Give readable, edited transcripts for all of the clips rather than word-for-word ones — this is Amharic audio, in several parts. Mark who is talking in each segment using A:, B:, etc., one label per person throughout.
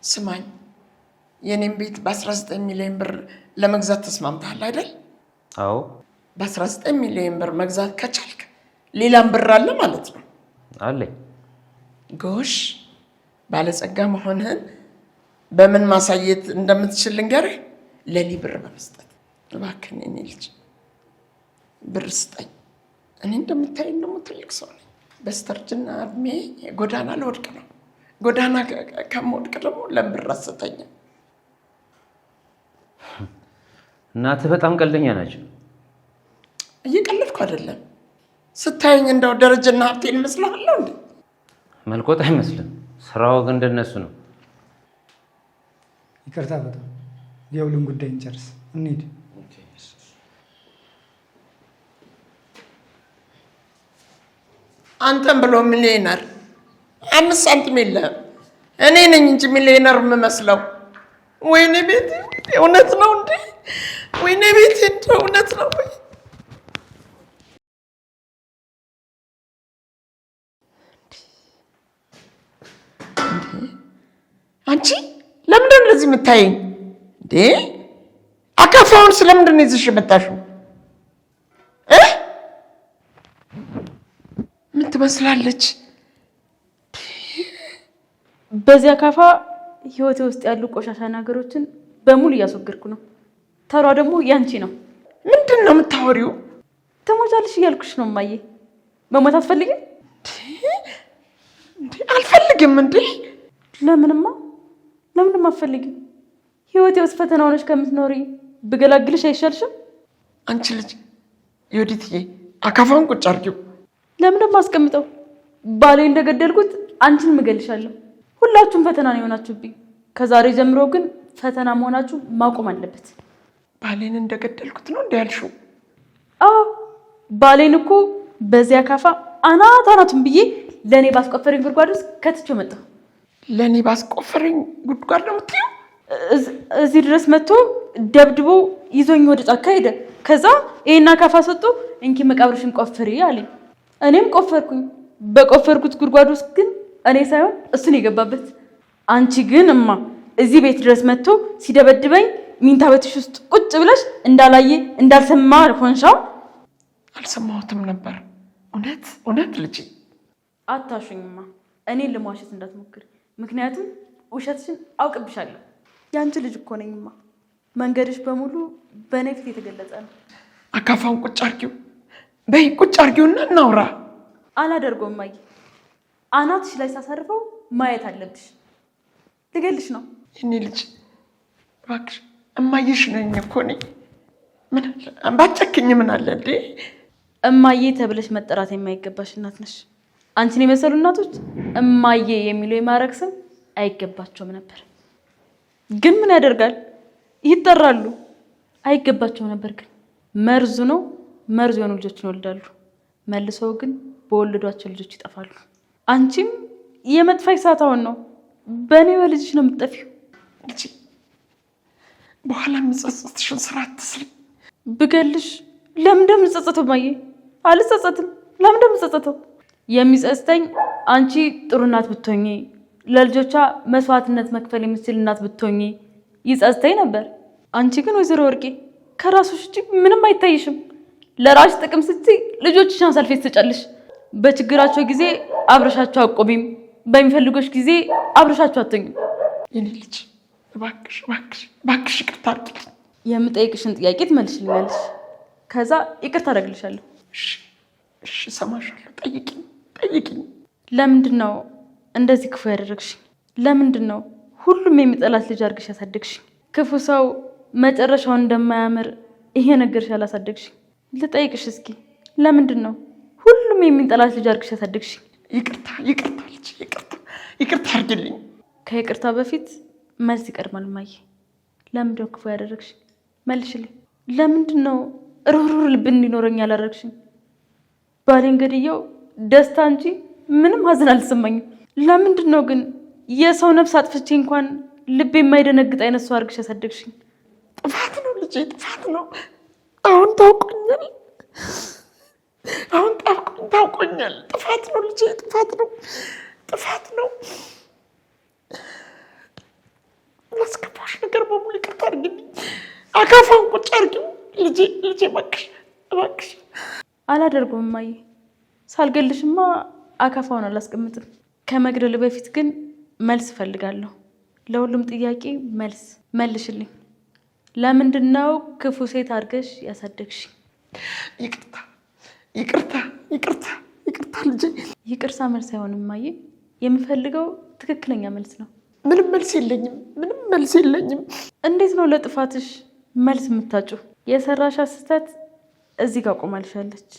A: ስማኝ የኔን ቤት በ19 ሚሊዮን ብር ለመግዛት ተስማምተሃል አይደል?
B: አዎ።
A: በ19 ሚሊዮን ብር መግዛት ከቻልክ ሌላም ብር አለ ማለት ነው።
B: አለኝ።
A: ጎሽ ባለጸጋ መሆንህን በምን ማሳየት እንደምትችል ልንገርህ። ለኔ ብር በመስጠት እባክህን የኔ ልጅ ብር ስጠኝ። እኔ እንደምታየኝ ደግሞ ትልቅ ሰው ነኝ። በስተርጅና እድሜ ጎዳና ልወድቅ ነው። ጎዳና ከመውድቅ ደግሞ ለምን ብር አትሰጠኝም?
B: እናትህ በጣም ቀልደኛ ናቸው።
A: እየቀለድኩ አይደለም። ስታየኝ እንደው ደረጀና ሀብቴን እመስልሃለሁ እንዴ?
B: መልኮት አይመስልም። ስራው ግን እንደነሱ ነው።
C: ይቅርታ በጣም የሁሉን ጉዳይ እንጨርስ እንሂድ።
A: አንተም ብሎ ሚሊዮነር 5 ሳንቲም የለህም። እኔ ነኝ እንጂ ሚሊዮነር የምመስለው። ወይኔ ቤቴ እውነት ነው እንዴ? ወይኔ ቤቴ እውነት ነው ወይ? አንቺ ለምንድን ነው እንደዚህ የምታየኝ እንዴ? አካፋውን ስለምንድን ነው ይዘሽ የመጣሽው? ምን ትመስላለች?
D: በዚህ አካፋ ህይወቴ ውስጥ ያሉ ቆሻሻ ነገሮችን በሙሉ እያስወገድኩ ነው። ተሯ ደግሞ ያንቺ ነው።
A: ምንድን ነው የምታወሪው?
D: ትሞቻለሽ እያልኩሽ ነው እማዬ። መሞት አትፈልጊም?
A: አልፈልግም። እንዴ
D: ለምንማ አትፈልጊም? ህይወቴ ውስጥ ፈተና ሆነሽ ከምትኖሪ ብገላግልሽ አይሻልሽም?
A: አንቺ ልጅ ዮዲትዬ አካፋውን ቁጭ አድርጊው።
D: ለምን ደግሞ አስቀምጠው? ባሌ እንደገደልኩት አንቺን እገልሻለሁ። ሁላችሁም ፈተና ነው የሆናችሁብኝ። ከዛሬ ጀምሮ ግን ፈተና መሆናችሁ ማቆም አለበት።
A: ባሌን እንደገደልኩት ነው እንዴ ያልሽው?
D: አዎ ባሌን እኮ በዚያ አካፋ አናቱን ብዬ ለኔ ባስቆፈረኝ ጉድጓድ ውስጥ ከትቼው መጣሁ።
A: ለኔ ባስቆፈረኝ ጉድጓድ ነው የምትይው?
D: እዚህ ድረስ መጥቶ ደብድቦ ይዞኝ ወደ ጫካ ሄደ። ከዛ ይሄን አካፋ ሰጥቶ እንኪ መቃብርሽን ቆፍሪ አለኝ። እኔም ቆፈርኩኝ። በቆፈርኩት ጉድጓድ ውስጥ ግን እኔ ሳይሆን እሱን የገባበት። አንቺ ግን እማ እዚህ ቤት ድረስ መጥቶ ሲደበድበኝ ሚንታ ቤትሽ ውስጥ ቁጭ ብለሽ እንዳላየ እንዳልሰማ ሆንሻው።
A: አልሰማሁትም ነበር። እውነት ልጅ
D: አታሹኝማ። እኔን ለማዋሸት እንዳትሞክር፣ ምክንያቱም ውሸትሽን አውቅብሻለሁ። ያንቺ ልጅ እኮ ነኝማ። መንገድሽ በሙሉ በእኔ ፊት የተገለጸ ነው።
A: አካፋውን ቁጭ አድርጊው። በይ ቁጭ አድርጊውና እናውራ።
D: አላደርገውም እማዬ። አናትሽ ላይ ሳሳርፈው ማየት አለብሽ። ልገልሽ ነው።
A: የኔ ልጅ እባክሽ እማዬሽ ነኝ እኮ ነኝ። ምን ባጨክኝ ምን አለ እንዴ?
D: እማዬ ተብለሽ መጠራት የማይገባሽ እናት ነሽ። አንቺን የመሰሉ እናቶች እማዬ የሚለው የማረግ ስም አይገባቸውም ነበር። ግን ምን ያደርጋል ይጠራሉ። አይገባቸውም ነበር። ግን መርዙ ነው። መርዙ የሆኑ ልጆችን ይወልዳሉ። መልሰው ግን በወለዷቸው ልጆች ይጠፋሉ። አንቺም የመጥፋሽ ሰዓታውን ነው። በእኔ በልጅሽ ነው የምትጠፊው።
A: ልጅ በኋላ የሚጸጸትሽን ስራ አትስሪ።
D: ብገልሽ ለምን እንደምጸጸተው እማዬ? አልጸጸትም። ለምን እንደምጸጸተው? የሚጸጽተኝ አንቺ ጥሩ እናት ብትሆኚ፣ ለልጆቿ መስዋዕትነት መክፈል የምትችል እናት ብትሆኚ ይጸጽተኝ ነበር። አንቺ ግን ወይዘሮ ወርቄ ከራስሽ ውጪ ምንም አይታይሽም። ለራስሽ ጥቅም ስትይ ልጆችሽን አሳልፈሽ ትሰጫለሽ። በችግራቸው ጊዜ አብረሻቸው አቆሚም፣ በሚፈልጎሽ ጊዜ አብረሻቸው አትሆኝም።
A: የኔ ልጅ እባክሽ ይቅርታ አድርጊልኝ።
D: የምጠይቅሽን ጥያቄ ትመልሽልኛለሽ። ከዛ ይቅርታ አደርግልሻለሁ።
A: እሺ እሰማሻለሁ። ጠይቂኝ።
D: ለምንድን ነው እንደዚህ ክፉ ያደረግሽኝ? ለምንድን ነው ሁሉም የሚጠላት ልጅ አድርግሽ ያሳደግሽኝ? ክፉ ሰው መጨረሻውን እንደማያምር ይሄ ነገርሽ ያላሳደግሽኝ? ልጠይቅሽ እስኪ ለምንድን ነው ሁሉም የሚጠላት ልጅ አድርግሽ ያሳደግሽኝ?
A: ይቅርታ ልጅ ይቅርታ አድርጊልኝ።
D: ከይቅርታ በፊት መልስ ይቀድማል እማዬ። ለምንድን ነው ክፉ ያደረግሽኝ? መልሽልኝ። ለምንድን ነው ሩህሩህ ልብ እንዲኖረኝ ያላደረግሽኝ? ባሌን ገድየው ደስታ እንጂ ምንም ሀዘን አልተሰማኝም። ለምንድን ነው ግን የሰው ነፍስ አጥፍቼ እንኳን ልብ የማይደነግጥ አይነት ሰው አድርግሽ ያሳደግሽኝ?
A: ጥፋት ነው ልጄ፣ ጥፋት ነው። አሁን ታውቆኛል። ጥፋት ነው ልጄ፣ ጥፋት ነው። ላስከፋሽ ነገር በሙሉ ይቅርታ አድርጊልኝ። አካፋውን ቁጭ አድርጊው ልጄ እባክሽ።
D: አላደርገውም እማዬ። ሳልገልሽማ አካፋውን አላስቀምጥም። ከመግደል በፊት ግን መልስ እፈልጋለሁ። ለሁሉም ጥያቄ መልስ መልሽልኝ። ለምንድን ነው ክፉ ሴት አድርገሽ ያሳደግሽ? ይቅርታ ልጄ። ይቅርታ መልስ አይሆንም እማዬ። የምፈልገው ትክክለኛ መልስ ነው።
A: ምንም መልስ የለኝም።
D: እንዴት ነው ለጥፋትሽ መልስ የምታጩው? የሰራሻት ስህተት እዚህ ጋር ቆማልሻለች።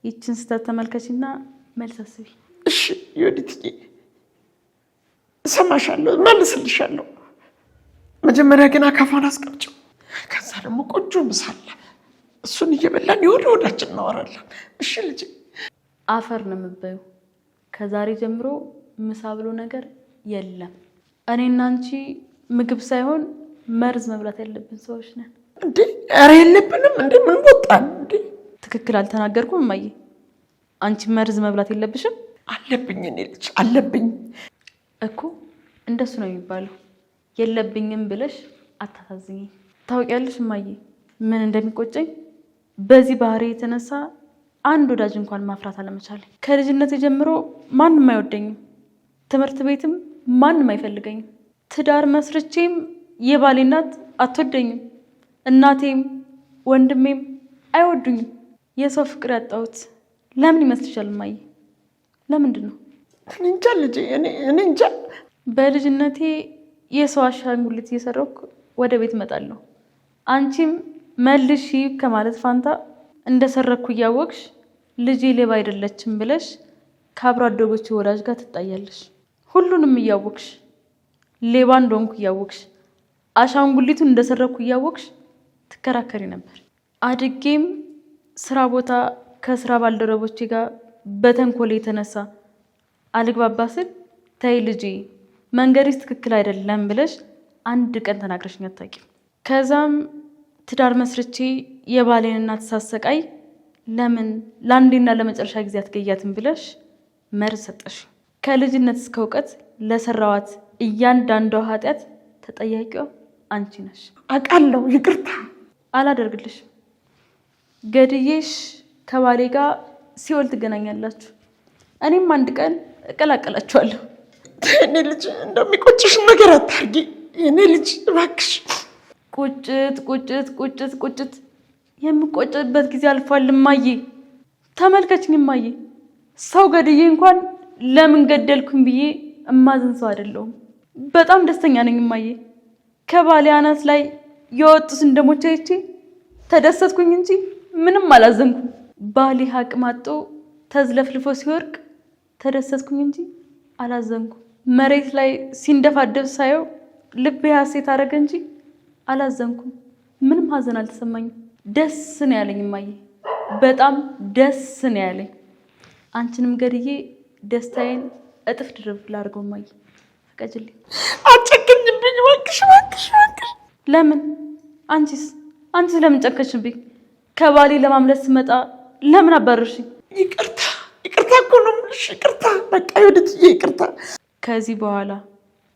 D: ይችን ስህተት ተመልከችና መልስ አስቢ።
A: እሺ ዮዲትዬ፣ እሰማሻለሁ፣ መልስልሻለሁ። መጀመሪያ ግን አካፋን አስቀምጪው። ከዛ ደግሞ ቆንጆ ምሳ አለ፣ እሱን እየበላን የወደ ወዳችን እናወራለን። እሺ ልጄ።
D: አፈር ነው የምትበይው። ከዛሬ ጀምሮ ምሳ ብሎ ነገር የለም። እኔና አንቺ ምግብ ሳይሆን መርዝ መብላት ያለብን ሰዎች ነን።
A: እንዴ ኧረ የለብንም። እንዴ ምን ወጣን? እንዴ
D: ትክክል አልተናገርኩም እማዬ? አንቺ መርዝ መብላት የለብሽም።
A: አለብኝ፣ እኔ ልጅ አለብኝ
D: እኮ። እንደሱ ነው የሚባለው። የለብኝም ብለሽ አታሳዝኝ። ታውቂያለሽ እማዬ ምን እንደሚቆጨኝ? በዚህ ባህሪ የተነሳ አንድ ወዳጅ እንኳን ማፍራት አለመቻል። ከልጅነት ጀምሮ ማንም አይወደኝም። ትምህርት ቤትም ማንም አይፈልገኝም። ትዳር መስርቼም የባሌ እናት አትወደኝም። እናቴም ወንድሜም አይወዱኝም። የሰው ፍቅር ያጣሁት ለምን ይመስልሻል እማዬ? ለምንድን ነው?
A: እኔ እንጃ ልጄ፣ እኔ እንጃ።
D: በልጅነቴ የሰው አሻንጉሊት እየሰረኩ ወደ ቤት እመጣለሁ። አንቺም መልሺ ከማለት ፋንታ እንደሰረኩ እያወቅሽ ልጄ ሌባ አይደለችም ብለሽ ከአብሮ አደጎች ወዳጅ ጋር ትጣያለሽ። ሁሉንም እያወቅሽ ሌባ እንደሆንኩ እያወቅሽ አሻንጉሊቱን እንደሰረኩ እያወቅሽ ትከራከሪ ነበር። አድጌም ስራ ቦታ ከስራ ባልደረቦቼ ጋር በተንኮል የተነሳ አልግባባ ስል ተይ ልጄ መንገድሽ ትክክል አይደለም ብለሽ አንድ ቀን ተናግረሽኝ አታውቂም። ከዛም ትዳር መስርቼ የባሌን እናት ሳሰቃይ ለምን ለአንዴና ለመጨረሻ ጊዜ አትገያትም ብለሽ መርዝ ሰጠሽ። ከልጅነት እስከ እውቀት ለሰራዋት እያንዳንዷ ኃጢአት ተጠያቂዋ አንቺ ነሽ።
A: አውቃለሁ። ይቅርታ
D: አላደርግልሽም። ገድዬሽ ከባሌ ጋር ሲኦል ትገናኛላችሁ። እኔም አንድ ቀን እቀላቀላችኋለሁ።
A: እኔ ልጅ እንደሚቆጭሽን ነገር አታርጊ። እኔ ልጅ እባክሽ። ቁጭት
D: የምቆጭበት ጊዜ አልፏል እማዬ። ተመልከችኝ እማዬ። ሰው ገድዬ እንኳን ለምን ገደልኩኝ ብዬ እማዝን ሰው አይደለሁም። በጣም ደስተኛ ነኝ እማዬ። ከባሌ አናት ላይ የወጡትን ደሞች አይቼ ተደሰትኩኝ እንጂ ምንም አላዘንኩም። ባሌ አቅም አጥቶ ተዝለፍልፎ ሲወርቅ ተደሰትኩኝ እንጂ አላዘንኩም። መሬት ላይ ሲንደፋደብ ሳየው ልቤ ሐሴት አደረገ እንጂ አላዘንኩም። ምንም ሀዘን አልተሰማኝም። ደስ ነው ያለኝ እማዬ፣ በጣም ደስ ነው ያለኝ። አንቺንም ገድዬ ደስታዬን እጥፍ ድርብ ላድርገው እማዬ፣ ፍቀጅልኝ።
A: አጨክኝብኝ እባክሽ።
D: ለምን? አንቺስ ለምን ጨከሽብኝ? ከባሌ ለማምለጥ ስመጣ ለምን አባረርሽኝ?
A: ይቅርታ እኮ ነው የምልሽ። ይቅርታ በቃ ዮዲትዬ፣ ይቅርታ።
D: ከዚህ በኋላ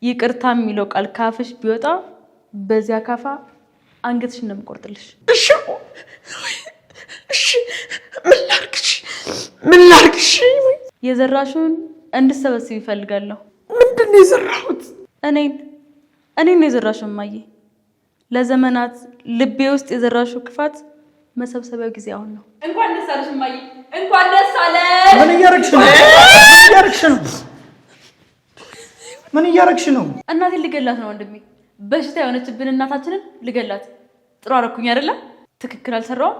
D: ይቅርታ የሚለው ቃል ካፍሽ ቢወጣ በዚያ ካፋ አንገትሽ እንደምቆርጥልሽ።
A: እሺ ምን ላርግሽ?
D: የዘራሽውን እንድሰበስብ ይፈልጋለሁ።
A: ምንድን ነው የዘራሁት?
D: እኔን ነው የዘራሽው እማዬ። ለዘመናት ልቤ ውስጥ የዘራሽው ክፋት መሰብሰቢያው ጊዜ አሁን ነው። እንኳን ደስ አለሽ እማዬ፣ እንኳን ደስ አለሽ።
C: ምን እያረግሽ ነው?
D: እናቴን ልገላት ነው ወንድሜ። በሽታ የሆነችብን እናታችንን ልገላት። ጥሩ አደረኩኝ አይደለ? ትክክል አልሰራውም?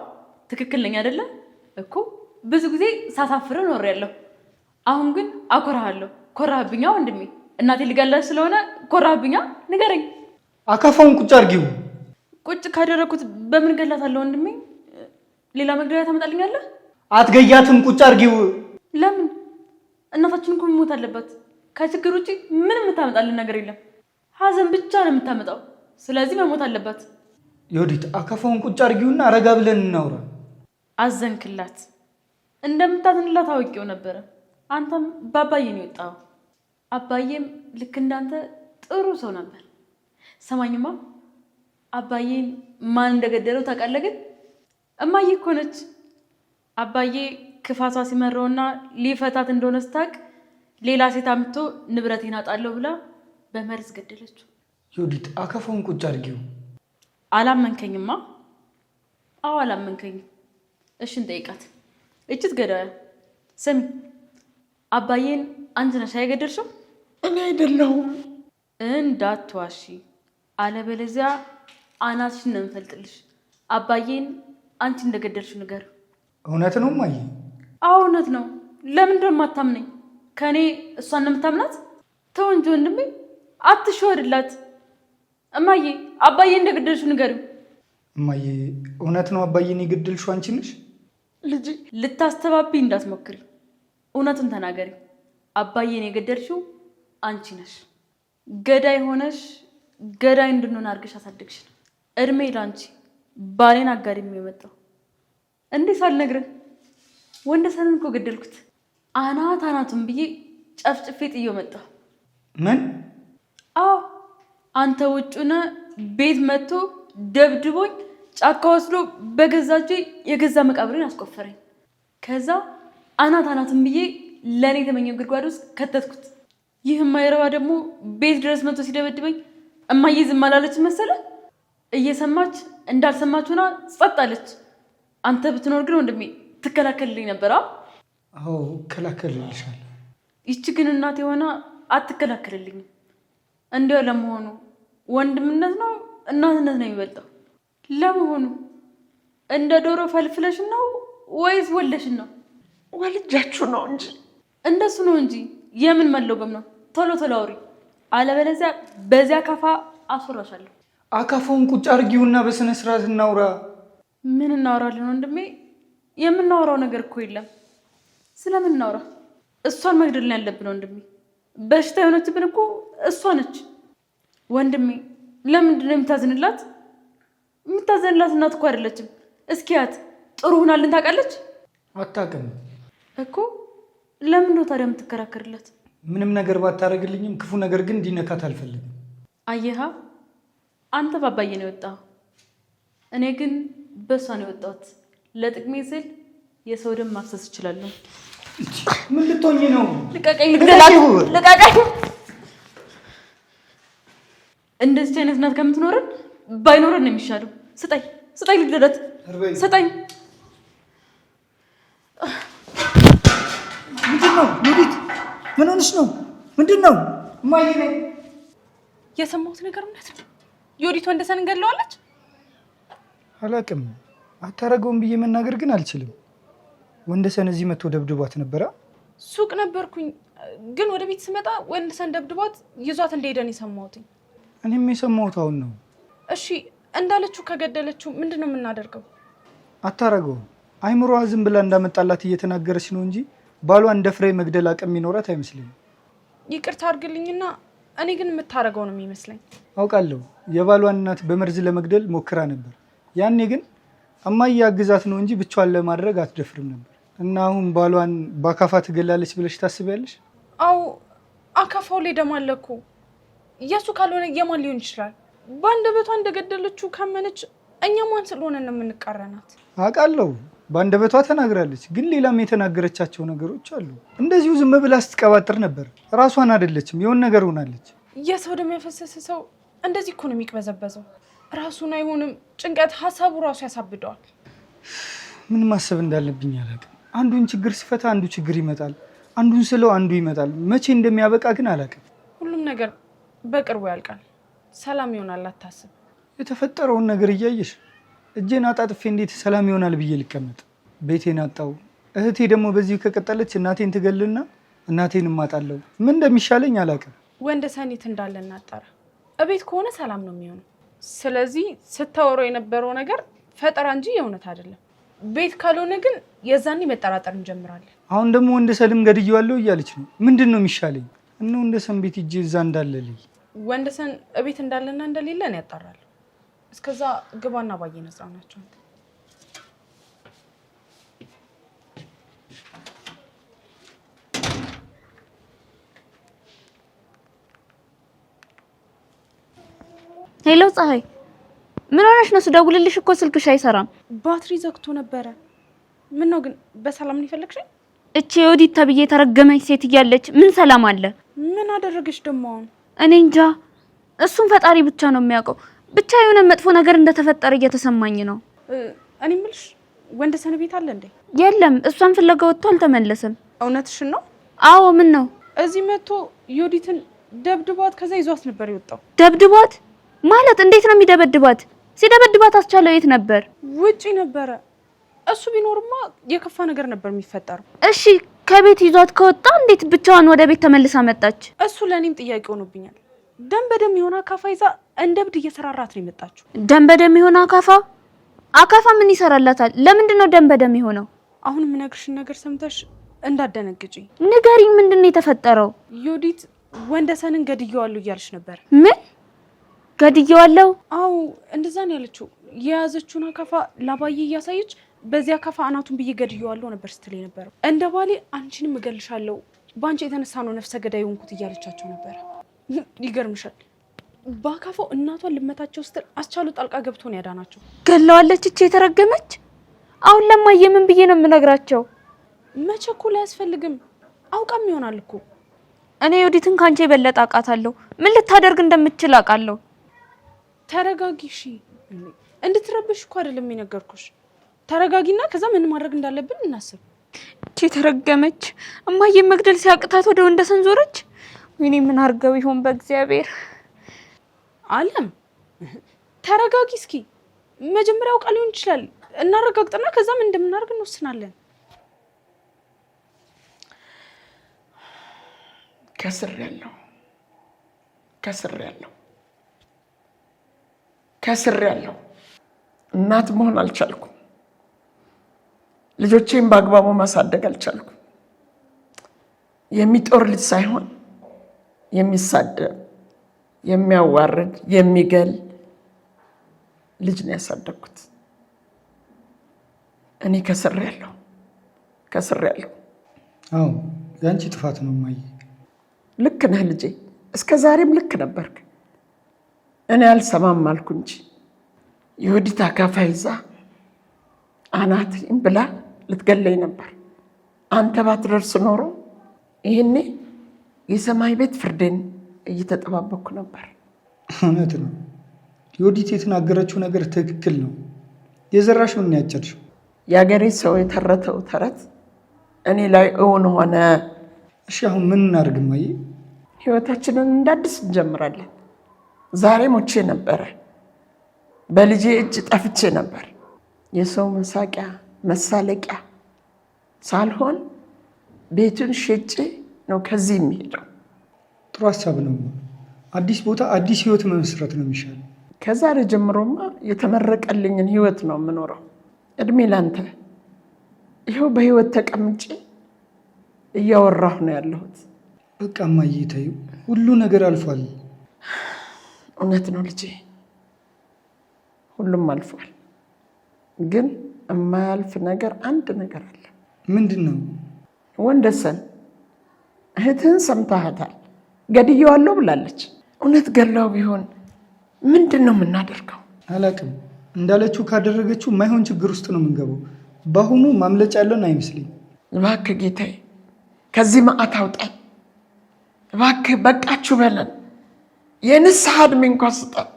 D: ትክክል ነኝ አይደለ? እኮ ብዙ ጊዜ ሳሳፍር ኖሬያለሁ። አሁን ግን አኮራሃለሁ። ኮራህብኛ ወንድሜ። እናቴን ልገላት ስለሆነ ኮራህብኛ? ንገረኝ።
C: አካፋውን ቁጭ አድርጊው።
D: ቁጭ ካደረኩት በምን ገላታለሁ ወንድሜ? ሌላ መግደያ ታመጣልኛለህ?
C: አትገያትም። ቁጭ አድርጊው።
D: ለምን? እናታችን እኮ መሞት አለባት። ከችግር ውጪ ምንም የምታመጣልን ነገር የለም። ሀዘን ብቻ ነው የምታመጣው። ስለዚህ መሞት አለባት።
C: ዮዲት፣ አካፋውን ቁጭ አድርጊውና ረጋ ብለን እናውራ።
D: አዘንክላት። እንደምታዝንላት አውቄው ነበረ። አንተም በአባዬ ነው የወጣው። አባዬም ልክ እንዳንተ ጥሩ ሰው ነበር። ሰማኝማ አባዬን ማን እንደገደለው ታውቃለህ? ግን እማዬ እኮ ነች። አባዬ ክፋቷ ሲመረውና ሊፈታት እንደሆነ ስታውቅ ሌላ ሴት አምጥቶ ንብረቴን አጣለሁ ብላ በመርዝ ገደለችው።
C: ዮዲት አካፋውን ቁጭ አድርጊው።
D: አላመንከኝማ? አዎ አላመንከኝም። እሺ እንጠይቃት። እችት ገዳያ ስሚ፣ አባዬን አንቺ ነሽ የገደልሽው?
A: እኔ አይደለሁም።
D: እንዳትዋሺ፣ አለበለዚያ አናትሽን ነው የምፈልጥልሽ። አባዬን አንቺ እንደገደልሽው ንገር።
C: እውነት ነው እማዬ?
D: አዎ እውነት ነው። ለምንድን ነው የማታምነኝ? ከኔ እሷን ነው የምታምናት? ተው እንጂ ወንድሜ አትሸወድላት። እማዬ አባዬ እንደገደልሽው ንገሪው።
C: እማዬ እውነት ነው አባዬን የገደልሽው አንቺ ነሽ?
A: ልጅ
D: ልታስተባብኝ እንዳትሞክሪ፣ እውነቱን ተናገሪ። አባዬን የገደልሽው አንቺ ነሽ። ገዳይ ሆነሽ ገዳይ እንድንሆን አድርገሽ አሳደግሽን። እድሜ ላንቺ። ባሌን አጋድሜ የመጣው እንዴት ሳልነግርህ ወንደሰንን እኮ ገደልኩት። አናቱን ብዬ ጨፍጭፌ ጥዬው መጣሁ።
C: ምን?
D: አዎ አንተ ውጭነ ቤት መጥቶ ደብድቦኝ ጫካ ወስዶ በገዛ እጄ የገዛ መቃብሬን አስቆፈረኝ። ከዛ አናቱን ብዬ ለእኔ የተመኘው ጉድጓድ ውስጥ ከተትኩት። ይህ የማይረባ ደግሞ ቤት ድረስ መጥቶ ሲደበድበኝ እማዬ ዝም አላለች መሰለ? እየሰማች እንዳልሰማች ሆና ጸጥ አለች። አንተ ብትኖር ግን ወንድሜ ትከላከልልኝ ነበር።
C: አዎ እከላከልልሻለሁ።
D: ይቺ ግን እናቴ ሆና አትከላከልልኝም። እንዲያው ለመሆኑ ወንድምነት ነው እናትነት ነው የሚበልጠው? ለመሆኑ እንደ ዶሮ ፈልፍለሽን ነው ወይስ ወለሽን ነው?
A: ወልጃችሁ ነው እንጂ።
D: እንደሱ ነው እንጂ የምን መለጎም ነው? ቶሎ ቶሎ አውሪ፣ አለበለዚያ በዚያ አካፋ አስወራሻለሁ።
C: አካፋውን ቁጭ አድርጊውና በስነ ስርዓት እናውራ።
D: ምን እናወራለን ወንድሜ? የምናወራው ነገር እኮ የለም። ስለምን እናውራ? እሷን መግደል ነው ያለብን ወንድሜ። በሽታ የሆነችብን እኮ እሷ ነች ወንድሜ። ለምንድን ነው የምታዝንላት? የምታዝንላት እናት እኮ አይደለችም። እስኪያት ጥሩ ሆናልን ታውቃለች?
C: አታውቅም
D: እኮ። ለምን ነው ታዲያ የምትከራከርላት?
C: ምንም ነገር ባታደርግልኝም ክፉ ነገር ግን እንዲነካት አልፈልግም።
D: አየሃ፣ አንተ ባባዬ ነው የወጣው፣ እኔ ግን በእሷ ነው የወጣሁት። ለጥቅሜ ስል የሰው ደም ማፍሰስ እችላለሁ።
C: ምን ልትሆኚ ነው?
D: ልቀቀኝ! ልቀቀኝ! እንደዚህ አይነት እናት ከምትኖረን ባይኖረን ነው የሚሻለው። ስጠኝ ልግደላት! ስጠኝ!
C: ምንድን ነው ዮዲት? ምን ሆነሽ ነው? ምንድን ነው? እማዬ ነኝ።
E: የሰማሁት ነገር እውነት ነው? ዮዲት ወንደሰንን ገድለዋለች?
C: አላውቅም። አታረገውም ብዬ መናገር ግን አልችልም። ወንደሰን እዚህ መጥቶ ደብድቧት ነበረ።
E: ሱቅ ነበርኩኝ፣ ግን ወደ ቤት ስመጣ ወንደሰን ደብድቧት ይዟት እንደሄደን የሰማሁት።
C: እኔም የሰማሁት አሁን ነው።
E: እሺ እንዳለችው ከገደለችው ምንድን ነው የምናደርገው?
C: አታረገውም። አይምሮዋ ዝም ብላ እንዳመጣላት እየተናገረች ነው እንጂ ባሏ እንደ ፍሬ መግደል አቅም የሚኖራት አይመስለኝም።
E: ይቅርታ አድርግልኝና እኔ ግን የምታረገው ነው የሚመስለኝ።
C: አውቃለሁ የባሏን እናት በመርዝ ለመግደል ሞክራ ነበር። ያኔ ግን እማዬ አግዛት ነው እንጂ ብቻዋን ለማድረግ አትደፍርም ነበር። እና አሁን ባሏን በአካፋ ትገላለች ብለሽ ታስቢያለሽ?
E: አው አካፋው ላይ ደም አለ እኮ። የሱ ካልሆነ የማን ሊሆን ይችላል? በአንደበቷ እንደገደለችው ካመነች እኛ ማን ስለሆነ ነው የምንቃረናት?
C: አውቃለሁ በአንደበቷ ተናግራለች፣ ግን ሌላም የተናገረቻቸው ነገሮች አሉ። እንደዚሁ ዝም ብላ ስትቀባጥር ነበር። ራሷን አይደለችም፣ የሆነ ነገር ሆናለች።
E: የሰው ደም ያፈሰሰ ሰው እንደዚህ እኮ ነው የሚቅበዘበዘው። ራሱን አይሆንም፣ ጭንቀት ሀሳቡ ራሱ ያሳብደዋል።
C: ምን ማሰብ እንዳለብኝ አላውቅም። አንዱን ችግር ስፈታ አንዱ ችግር ይመጣል፣ አንዱን ስለው አንዱ ይመጣል። መቼ እንደሚያበቃ ግን አላውቅም።
E: ሁሉም ነገር በቅርቡ ያልቃል፣ ሰላም ይሆናል፣ አታስብ።
C: የተፈጠረውን ነገር እያየሽ እጄን አጣጥፌ እንዴት ሰላም ይሆናል ብዬ ልቀመጥ? ቤቴን አጣው። እህቴ ደግሞ በዚሁ ከቀጠለች እናቴን ትገልና እናቴን እማጣለሁ። ምን እንደሚሻለኝ አላውቅም።
E: ወንደሰን የት እንዳለ እናጣራ። እቤት ከሆነ ሰላም ነው የሚሆነው። ስለዚህ ስታወራው የነበረው ነገር ፈጠራ እንጂ የእውነት አይደለም። ቤት ካልሆነ ግን የዛኔ መጠራጠር እንጀምራለን።
C: አሁን ደግሞ ወንደሰንም ገድዬዋለሁ እያለች ነው። ምንድን ነው የሚሻለኝ? እነ ወንደሰን ቤት ሂጅ እዛ እንዳለልኝ።
E: ወንደሰን እቤት እንዳለና እንደሌለ ነው ያጣራለሁ። እስከዛ ግባና ባዬ ነፃ ናቸው።
D: ሄሎ ፀሐይ፣ ምን ሆነሽ ነው? ስደውልልሽ እኮ ስልክሽ አይሰራም።
E: ባትሪ ዘግቶ ነበረ። ምን ነው ግን በሰላም ነው የፈለግሽኝ?
D: እቺ ዮዲት ተብዬ ተረገመች ሴት እያለች ምን ሰላም አለ?
E: ምን አደረገሽ ደግሞ?
D: እኔ እንጃ፣ እሱን ፈጣሪ ብቻ ነው የሚያውቀው። ብቻ የሆነ መጥፎ ነገር እንደተፈጠረ እየተሰማኝ ነው።
E: እኔ የምልሽ ወንደሰን ቤት አለ እንዴ?
D: የለም፣ እሷን ፍለጋ ወጥቶ አልተመለሰም።
E: እውነትሽን ነው?
D: አዎ። ምን ነው?
E: እዚህ መጥቶ ዮዲትን ደብድቧት ከዛ ይዟት ነበር የወጣው።
D: ደብድቧት ማለት እንዴት ነው የሚደበድባት? ሲደበድባት አስቻለው የት ነበር?
E: ውጪ ነበረ። እሱ ቢኖርማ የከፋ ነገር ነበር የሚፈጠረው።
D: እሺ ከቤት ይዟት ከወጣ እንዴት ብቻዋን ወደ ቤት ተመልሳ መጣች?
E: እሱ ለኔም ጥያቄ ሆኖብኛል። ደም በደም የሆነ አካፋ ይዛ እንደ እብድ እየሰራራት ነው የመጣችው።
D: ደም በደም የሆነ አካፋ? አካፋ ምን ይሰራላታል? ለምንድን ነው ደም በደም የሆነው?
E: አሁን የምነግርሽን ነገር ሰምተሽ እንዳደነግጪ
D: ንገሪኝ። ምንድን ነው የተፈጠረው?
E: ዮዲት ወንደሰንን ገድየዋለሁ እያለች ነበር።
D: ምን ገድየዋለሁ?
E: አዎ እንደዛ ነው ያለችው። የያዘችውን አካፋ ላባዬ እያሳየች በዚያ አካፋ አናቱን ብዬ ገድየዋለሁ ነበር ስትል የነበረው። እንደ ባሌ አንቺንም እገልሻለሁ፣ በአንቺ የተነሳ ነው ነፍሰ ገዳይ ሆንኩት እያለቻቸው ነበር። ይገርምሻል፣ በአካፋው እናቷን ልመታቸው ስትል አስቻሉ ጣልቃ ገብቶ ነው ያዳናቸው።
D: ገለዋለች እቺ የተረገመች። አሁን ለማየ ምን ብዬ ነው የምነግራቸው?
E: መቸኮል አያስፈልግም። አውቃም ይሆናል እኮ።
D: እኔ ዮዲትን ካንቺ የበለጠ አውቃታለሁ። ምን ልታደርግ እንደምትችል አውቃለሁ።
E: ተረጋጊ እሺ። እንድትረብሽ እኮ አይደለም የነገርኩሽ። ተረጋጊና ከዛ ምን ማድረግ እንዳለብን እናስብ።
D: እቺ ተረገመች እማዬ መግደል ሲያቅታት ወደ ወንደሰን ዞረች። ወይኔ ምን አርገው ይሆን በእግዚአብሔር።
E: አለም ተረጋጊ እስኪ። መጀመሪያው ቃል ሊሆን ይችላል። እናረጋግጥና ከዛ ምን እንደምናደርግ እንወስናለን።
A: ከስር ያለው እናት መሆን አልቻልኩም። ልጆቼን በአግባቡ ማሳደግ አልቻልኩም። የሚጦር ልጅ ሳይሆን የሚሳደብ፣ የሚያዋርድ፣ የሚገል ልጅ ነው ያሳደግኩት። እኔ ከስር ያለው
C: አዎ ያንቺ ጥፋት ነው ማይ።
A: ልክ ነህ ልጄ፣ እስከ ዛሬም ልክ ነበርክ። እኔ አልሰማም አልኩ እንጂ ዮዲት አካፋ ይዛ አናቴን ብላ ልትገለኝ ነበር። አንተ ባትደርስ ኖሮ ይሄኔ የሰማይ ቤት ፍርዴን እየተጠባበኩ ነበር።
C: እውነት ነው፣ ዮዲት የተናገረችው ነገር ትክክል ነው። የዘራሽውን ያጨድሽው።
A: የአገሬ ሰው የተረተው ተረት እኔ ላይ እውን ሆነ።
C: እሺ አሁን ምን እናድርግ ማይ?
A: ህይወታችንን እንዳዲስ እንጀምራለን። ዛሬ ሞቼ ነበረ፣ በልጄ እጅ ጠፍቼ ነበር። የሰው መሳቂያ መሳለቂያ ሳልሆን ቤቱን ሸጬ ነው ከዚህ የሚሄደው።
C: ጥሩ ሀሳብ ነው። አዲስ ቦታ አዲስ ህይወት መመስረት ነው የሚሻለው።
A: ከዛሬ ጀምሮማ የተመረቀልኝን ህይወት ነው የምኖረው። እድሜ ላንተ። ይኸው በህይወት ተቀምጬ እያወራሁ ነው ያለሁት።
C: በቃ እማዬ ተይው፣ ሁሉ ነገር አልፏል።
A: እውነት ነው ልጄ፣ ሁሉም አልፏል። ግን የማያልፍ ነገር አንድ ነገር አለ።
C: ምንድን ነው?
A: ወንደሰን እህትህን ሰምተሃታል፣ ገድየዋለሁ ብላለች። እውነት ገላው ቢሆን ምንድን ነው የምናደርገው?
C: አላቅም። እንዳለችው ካደረገችው የማይሆን ችግር ውስጥ ነው የምንገባው። በአሁኑ ማምለጫ ያለን አይመስልኝ።
A: እባክህ ጌታዬ ከዚህ መዓት አውጣኝ። እባክህ በቃችሁ በለን። የንስሐ ዕድሜ እንኳን ስጠን።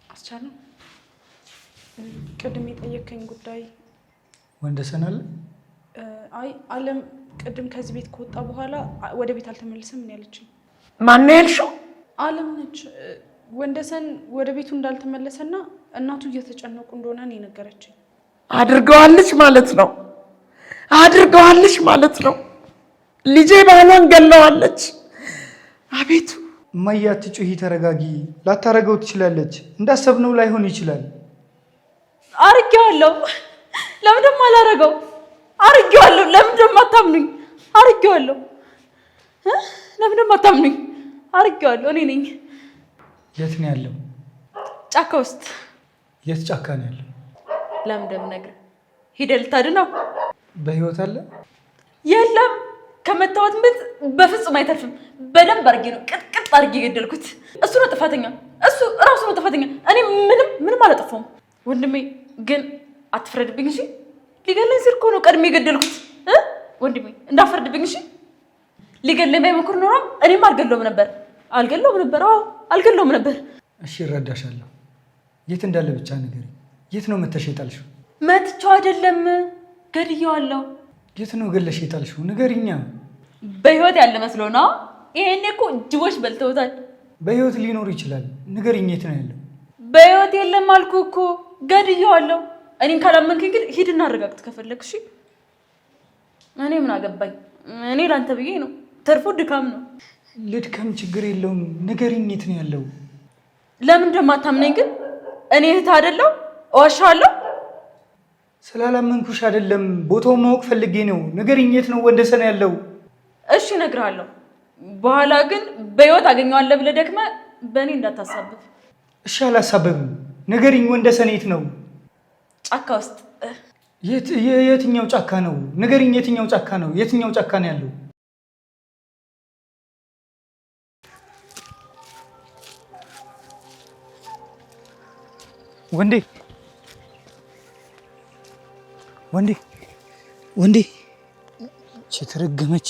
E: አስቻለው ቅድም የጠየከኝ ጉዳይ
C: ወንደሰን አለ?
E: አይ አለም ቅድም ከዚህ ቤት ከወጣ በኋላ ወደ ቤት አልተመለሰም ምን ያለችኝ?
A: ማን ነው ያልሽው?
E: አለም ነች። ወንደሰን ወደ ቤቱ እንዳልተመለሰና እናቱ እየተጨነቁ እንደሆነ ነው የነገረችኝ።
A: አድርገዋለች ማለት ነው። ልጄ ባሏን ገለዋለች። አቤቱ
C: እማዬ አትጩሂ፣ ተረጋጊ። ላታረገው ትችላለች። እንዳሰብነው ላይሆን ይችላል።
D: አርጌዋለሁ። ለምን ደሞ አላረገው? አርጌዋለሁ። ለምን ደሞ አታምኑኝ? አርጌዋለሁ። ለምን ደሞ አታምኑኝ? አርጌዋለሁ። እኔ ነኝ።
C: የት ነው ያለው?
D: ጫካ ውስጥ።
C: የት ጫካ ነው ያለው?
D: ለምን ደሞ ነግር ሂደህ ልታድነው?
C: በህይወት አለ?
D: የለም ከመታወት ምት በፍጹም አይተርፍም። በደንብ አድርጌ ነው ቅጥቅጥ አድርጌ የገደልኩት። እሱ ነው ጥፋተኛ፣ እሱ እራሱ ነው ጥፋተኛ። እኔ ምንም አላጠፋሁም። ወንድሜ ግን አትፍረድብኝ እሺ። ሊገለኝ ሲል እኮ ነው ቀድሜ የገደልኩት። ወንድሜ እንዳፈርድብኝ እሺ። ሊገለኝ ባይሞክር ኖሮ እኔም አልገለውም ነበር። አልገለውም ነበር።
C: እሺ እረዳሻለሁ። የት እንዳለ ብቻ ንገሪኝ። የት ነው መተሽ የጣልሽው?
D: መትቼው አይደለም ገድዬዋለሁ።
C: የት ነው ገለሽ የጣልሽው? ንገሪኛ።
D: በህይወት ያለ መስሎ ነው። ይሄኔ እኮ ጅቦች በልተውታል።
C: በህይወት ሊኖር ይችላል። ንገሪኝ፣ የት ነው ያለው?
D: በህይወት የለም አልኩ እኮ ገድዬዋለሁ። እኔን ካላመንከኝ ግን ሂድና አረጋግጥ ከፈለግሽ። እኔ ምን አገባኝ? እኔ ላንተ ብዬ ነው። ተርፎ ድካም ነው።
C: ልድከም፣ ችግር የለውም። ንገሪኝ፣ የት ነው ያለው?
D: ለምን እንደማታምነኝ ግን? እኔ እህት አይደለሁ? እዋሻለሁ?
C: ስላላመንኩሽ አይደለም፣ ቦታውን ማወቅ ፈልጌ ነው። ንገሪኝ፣ የት ነው ወንደሰን ያለው?
D: እሺ እነግርሃለሁ። በኋላ ግን በህይወት አገኘዋለሁ ብለህ ደክመህ በእኔ እንዳታሳብብ።
C: እሺ አላሳብብም። ንገሪኝ፣ ወንደሰን የት ነው?
D: ጫካ ውስጥ።
C: የትኛው ጫካ ነው? ንገሪኝ፣ የትኛው ጫካ ነው? የትኛው ጫካ ነው ያለው? ወንዴ የተረገመች